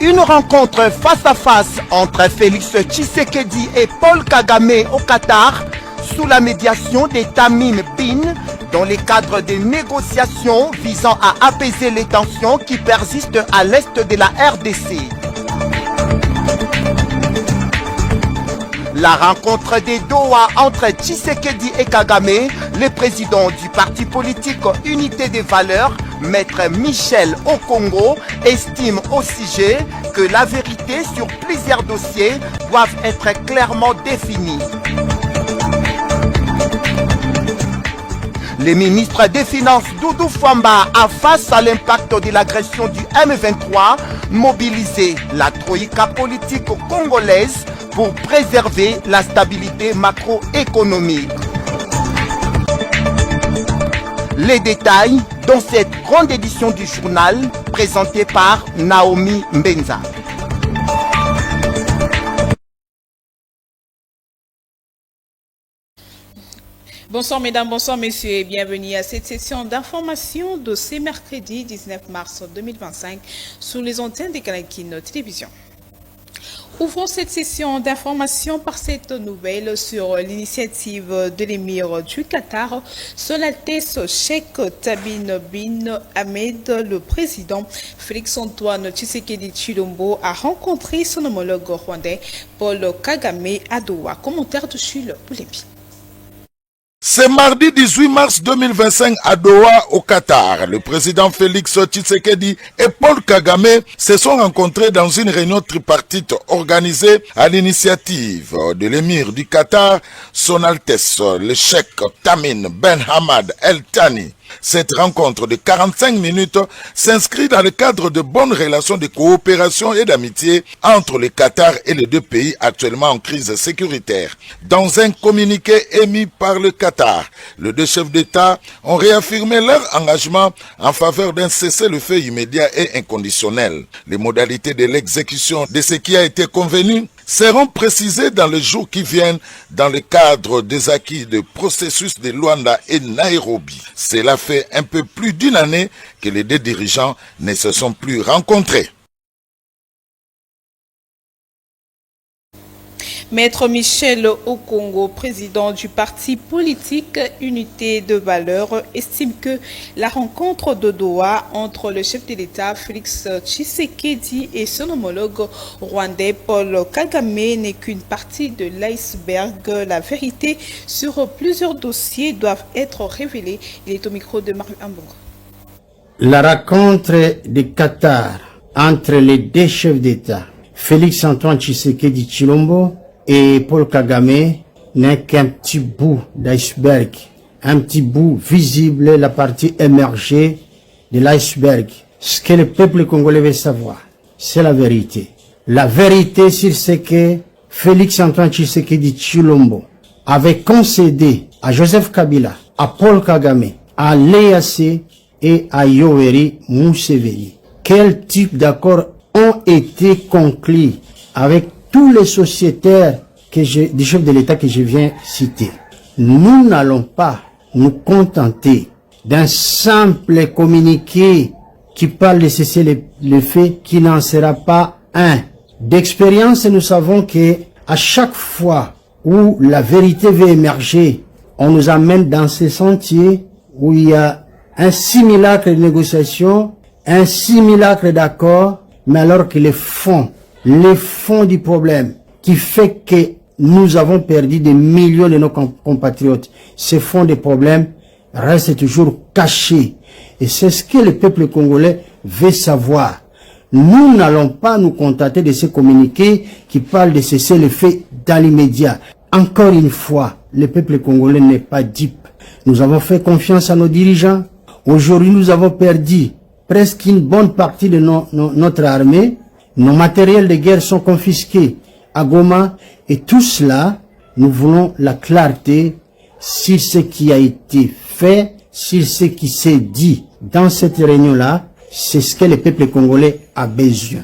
Une rencontre face à face entre Félix Tshisekedi et Paul Kagame au Qatar sous la médiation des Tamim Bin dans le cadre des négociations visant à apaiser les tensions qui persistent à l'est de la RDC. La rencontre des Doha entre Tshisekedi et Kagame, le président du parti politique Unité des Valeurs, Maître Michel Okongo, estime au sujet que la vérité sur plusieurs dossiers doivent être clairement définie. Le ministre des Finances Doudou Fwamba a, face à l'impact de l'agression du M23, mobilisé la troïka politique congolaise pour préserver la stabilité macroéconomique. Les détails dans cette grande édition du journal présentée par Naomi Mbenza. Bonsoir mesdames, bonsoir messieurs et bienvenue à cette session d'information de ce mercredi 19 mars 2025 sur les antennes de Kanakine Télévision. Ouvrons cette session d'information par cette nouvelle sur l'initiative de l'émir du Qatar, Son Altesse Cheikh Tamim Bin Hamed. Le président Félix-Antoine Tshisekedi Tshilombo a rencontré son homologue rwandais Paul Kagame à Doha. Commentaire de Jules Boulembi. C'est mardi 18 mars 2025 à Doha, au Qatar. Le président Félix Tshisekedi et Paul Kagame se sont rencontrés dans une réunion tripartite organisée à l'initiative de l'émir du Qatar, Son Altesse le Cheikh Tamim Ben Hamad El Thani. Cette rencontre de 45 minutes s'inscrit dans le cadre de bonnes relations de coopération et d'amitié entre le Qatar et les deux pays actuellement en crise sécuritaire. Dans un communiqué émis par le Qatar, les deux chefs d'État ont réaffirmé leur engagement en faveur d'un cessez-le-feu immédiat et inconditionnel. Les modalités de l'exécution de ce qui a été convenu seront précisées dans les jours qui viennent dans le cadre des acquis de processus de Luanda et Nairobi. Cela fait un peu plus d'une année que les deux dirigeants ne se sont plus rencontrés. Maître Michel Okongo, président du parti politique Unité de Valeurs, estime que la rencontre de Doha entre le chef de l'État Félix Tshisekedi et son homologue rwandais Paul Kagame n'est qu'une partie de l'iceberg. La vérité sur plusieurs dossiers doivent être révélée. Il est au micro de Marie Ambongo. La rencontre de Qatar entre les deux chefs d'État, Félix-Antoine Tshisekedi Tshilombo et Paul Kagame, n'est qu'un petit bout d'iceberg, un petit bout visible, la partie émergée de l'iceberg. Ce que le peuple congolais veut savoir, c'est la vérité. La vérité sur ce que Félix-Antoine Tshisekedi Tshilombo avait concédé à Joseph Kabila, à Paul Kagame, à l'EAC et à Yoweri Museveni. Quel type d'accords ont été conclus avec tous les sociétaires des chefs de l'État que je viens citer. Nous n'allons pas nous contenter d'un simple communiqué qui parle de cesser le fait qui n'en sera pas un. D'expérience, nous savons que à chaque fois où la vérité veut émerger, on nous amène dans ces sentiers où il y a un simulacre de négociation, un simulacre d'accord, mais alors que le fond du problème qui fait que nous avons perdu des millions de nos compatriotes, ce fond des problèmes reste toujours caché. Et c'est ce que le peuple congolais veut savoir. Nous n'allons pas nous contenter de ces communiqués qui parlent de cesser le feu dans l'immédiat. Encore une fois, le peuple congolais n'est pas dupe. Nous avons fait confiance à nos dirigeants. Aujourd'hui, nous avons perdu presque une bonne partie de notre armée. Nos matériels de guerre sont confisqués à Goma. Et tout cela, nous voulons la clarté sur ce qui a été fait, sur ce qui s'est dit dans cette réunion-là. C'est ce que le peuple congolais a besoin.